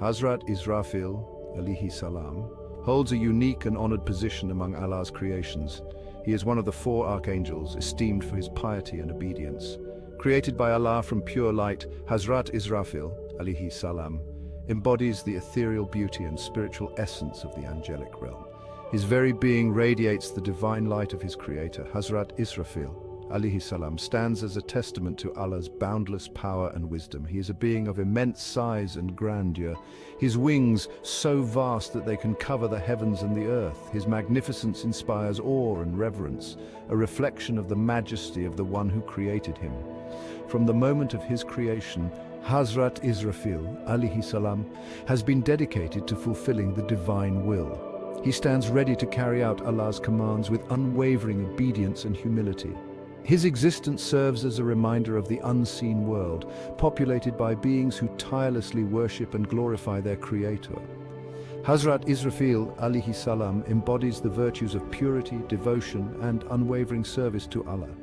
Hazrat Israfil Alaihi Salam holds a unique and honored position among Allah's creations. He is one of the four archangels, esteemed for his piety and obedience. Created by Allah from pure light, Hazrat Israfil Alaihi Salam embodies the ethereal beauty and spiritual essence of the angelic realm. His very being radiates the divine light of his creator. Hazrat Israfil Alaihi Salam stands as a testament to Allah's boundless power and wisdom. He is a being of immense size and grandeur, his wings so vast that they can cover the heavens and the earth. His magnificence inspires awe and reverence, a reflection of the majesty of the one who created him. From the moment of his creation, Hazrat Israfil Alaihi Salam has been dedicated to fulfilling the divine will. He stands ready to carry out Allah's commands with unwavering obedience and humility. His existence serves as a reminder of the unseen world, populated by beings who tirelessly worship and glorify their Creator. Hazrat Israfil Alaihi Salam embodies the virtues of purity, devotion, and unwavering service to Allah.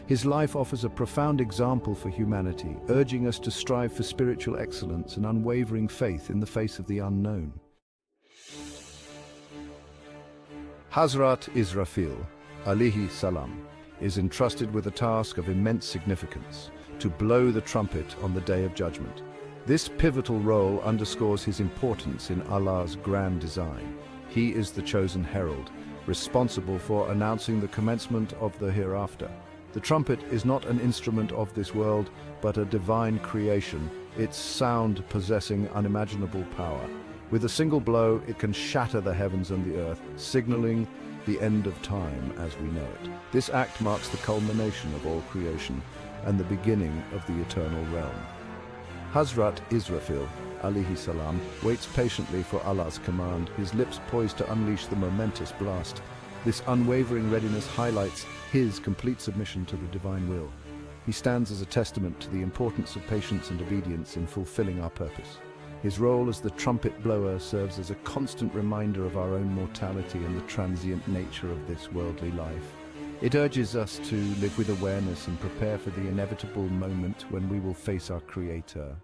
His life offers a profound example for humanity, urging us to strive for spiritual excellence and unwavering faith in the face of the unknown. Hazrat Israfil Alaihi Salam is entrusted with a task of immense significance, to blow the trumpet on the Day of Judgment. This pivotal role underscores his importance in Allah's grand design. He is the chosen herald, responsible for announcing the commencement of the hereafter. The trumpet is not an instrument of this world, but a divine creation, its sound possessing unimaginable power. With a single blow, it can shatter the heavens and the earth, signaling the end of time as we know it. This act marks the culmination of all creation and the beginning of the eternal realm. Hazrat Israfil Alaihi Salam waits patiently for Allah's command, his lips poised to unleash the momentous blast. This unwavering readiness highlights his complete submission to the divine will. He stands as a testament to the importance of patience and obedience in fulfilling our purpose. His role as the trumpet blower serves as a constant reminder of our own mortality and the transient nature of this worldly life. It urges us to live with awareness and prepare for the inevitable moment when we will face our Creator.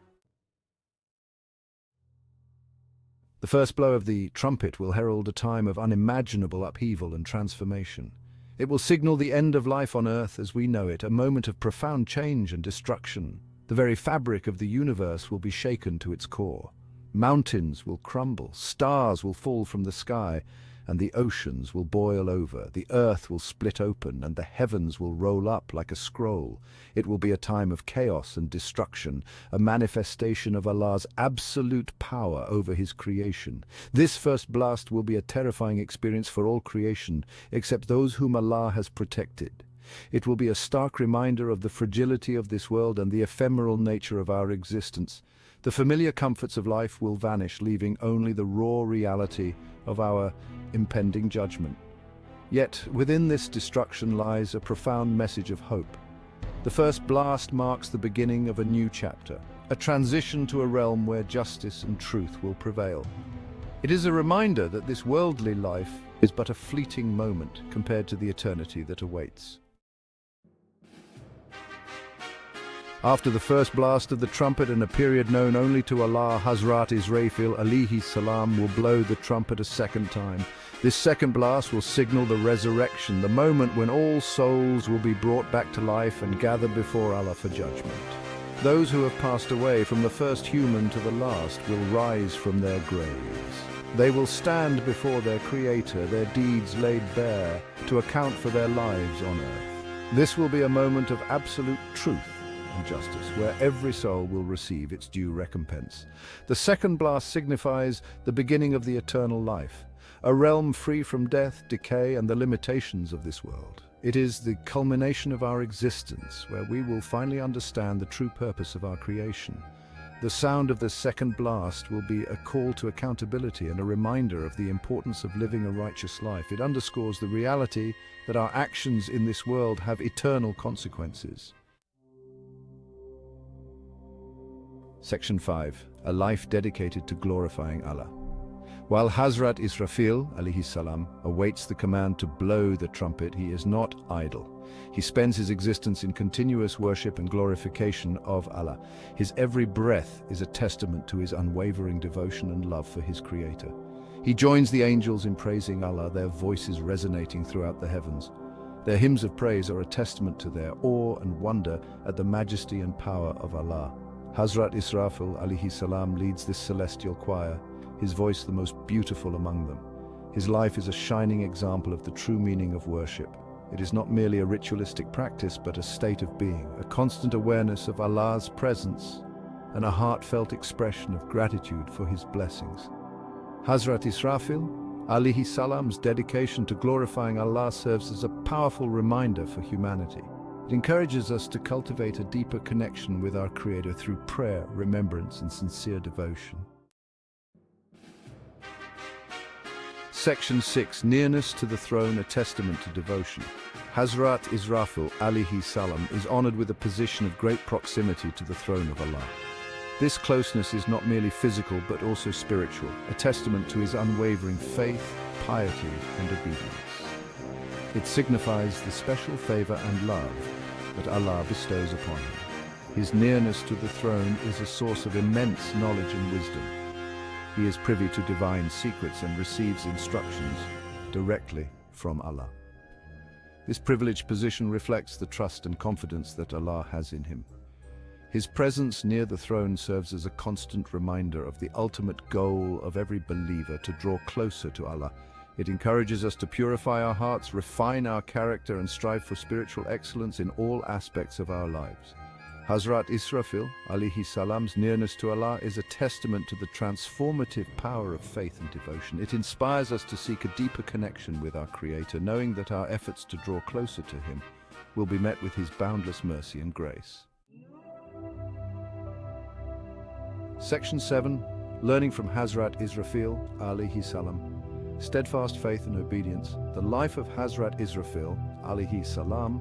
The first blow of the trumpet will herald a time of unimaginable upheaval and transformation. It will signal the end of life on earth as we know it, a moment of profound change and destruction. The very fabric of the universe will be shaken to its core. Mountains will crumble, stars will fall from the sky, and the oceans will boil over. The earth will split open, and the heavens will roll up like a scroll. It will be a time of chaos and destruction, a manifestation of Allah's absolute power over his creation. This first blast will be a terrifying experience for all creation, except those whom Allah has protected. It will be a stark reminder of the fragility of this world and the ephemeral nature of our existence. The familiar comforts of life will vanish, leaving only the raw reality of our impending judgment. Yet, within this destruction lies a profound message of hope. The first blast marks the beginning of a new chapter, a transition to a realm where justice and truth will prevail. It is a reminder that this worldly life is but a fleeting moment compared to the eternity that awaits. After the first blast of the trumpet in a period known only to Allah, Hazrat Israfil Alaihi Salam will blow the trumpet a second time. This second blast will signal the resurrection, the moment when all souls will be brought back to life and gather before Allah for judgment. Those who have passed away, from the first human to the last, will rise from their graves. They will stand before their Creator, their deeds laid bare, to account for their lives on earth. This will be a moment of absolute truth and justice, where every soul will receive its due recompense. The second blast signifies the beginning of the eternal life, a realm free from death, decay, and the limitations of this world. It is the culmination of our existence, where we will finally understand the true purpose of our creation. The sound of the second blast will be a call to accountability and a reminder of the importance of living a righteous life. It underscores the reality that our actions in this world have eternal consequences. Section 5. A life dedicated to glorifying Allah. While Hazrat Israfil Alaihi Salam awaits the command to blow the trumpet, he is not idle. He spends his existence in continuous worship and glorification of Allah. His every breath is a testament to his unwavering devotion and love for his Creator. He joins the angels in praising Allah, their voices resonating throughout the heavens. Their hymns of praise are a testament to their awe and wonder at the majesty and power of Allah. HAZRAT ISRAFIL ALYHI SALAM leads this celestial choir, his voice the most beautiful among them. His life is a shining example of the true meaning of worship. It is not merely a ritualistic practice, but a state of being, a constant awareness of Allah's presence, and a heartfelt expression of gratitude for his blessings. HAZRAT ISRAFIL ALYHI SALAM's dedication to glorifying Allah serves as a powerful reminder for humanity. It encourages us to cultivate a deeper connection with our Creator through prayer, remembrance, and sincere devotion. Section 6. Nearness to the throne, a testament to devotion. HAZRAT ISRAFIL ALYHI SALAM is honored with a position of great proximity to the throne of Allah. This closeness is not merely physical but also spiritual, a testament to his unwavering faith, piety, and obedience. It signifies the special favor and love that Allah bestows upon him. His nearness to the throne is a source of immense knowledge and wisdom. He is privy to divine secrets and receives instructions directly from Allah. This privileged position reflects the trust and confidence that Allah has in him. His presence near the throne serves as a constant reminder of the ultimate goal of every believer to draw closer to Allah. It encourages us to purify our hearts, refine our character, and strive for spiritual excellence in all aspects of our lives. HAZRAT ISRAFIL ALYHI SALAM's nearness to Allah is a testament to the transformative power of faith and devotion. It inspires us to seek a deeper connection with our Creator, knowing that our efforts to draw closer to Him will be met with His boundless mercy and grace. Section 7. Learning from HAZRAT ISRAFIL ALYHI SALAM. Steadfast faith and obedience. The life of HAZRAT ISRAFIL ALYHI SALAM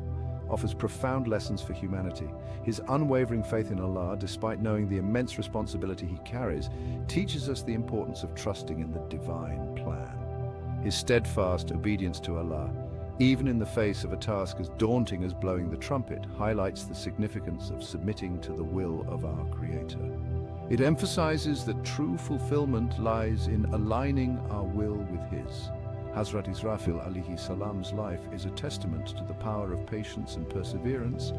offers profound lessons for humanity. His unwavering faith in Allah, despite knowing the immense responsibility he carries, teaches us the importance of trusting in the divine plan. His steadfast obedience to Allah, even in the face of a task as daunting as blowing the trumpet, highlights the significance of submitting to the will of our Creator. It emphasizes that true fulfillment lies in aligning our will with His. HAZRAT ISRAFIL ALYHI SALAM's life is a testament to the power of patience and perseverance.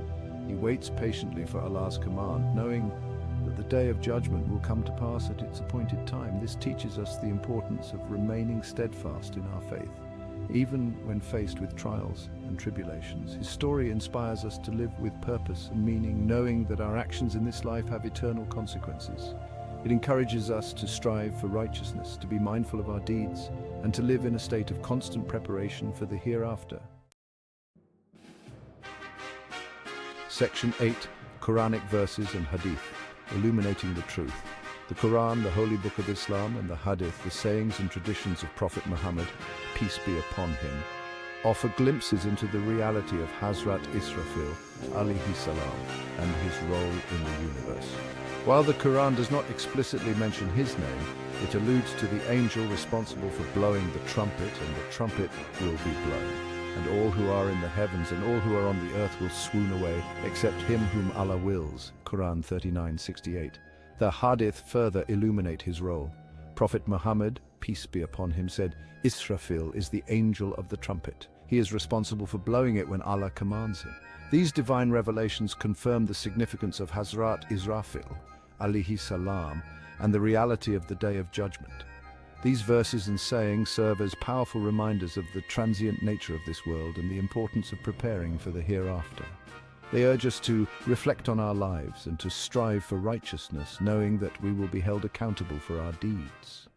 He waits patiently for Allah's command, knowing that the day of judgment will come to pass at its appointed time. This teaches us the importance of remaining steadfast in our faith, even when faced with trials and tribulations. His story inspires us to live with purpose and meaning, knowing that our actions in this life have eternal consequences. It encourages us to strive for righteousness, to be mindful of our deeds, and to live in a state of constant preparation for the hereafter. Section 8. Quranic verses and Hadith, illuminating the truth. The Quran, the holy book of Islam, and the Hadith, the sayings and traditions of Prophet Muhammad, peace be upon him, offer glimpses into the reality of HAZRAT ISRAFIL ALYHI SALAM and his role in the universe. While the Quran does not explicitly mention his name, it alludes to the angel responsible for blowing the trumpet, and the trumpet will be blown. And all who are in the heavens and all who are on the earth will swoon away, except him whom Allah wills. Quran 39:68. The Hadith further illuminate his role. Prophet Muhammad, peace be upon him, said, Israfil is the angel of the trumpet. He is responsible for blowing it when Allah commands him. These divine revelations confirm the significance of HAZRAT ISRAFIL ALYHI SALAM and the reality of the Day of Judgment. These verses and sayings serve as powerful reminders of the transient nature of this world and the importance of preparing for the hereafter. They urge us to reflect on our lives and to strive for righteousness, knowing that we will be held accountable for our deeds.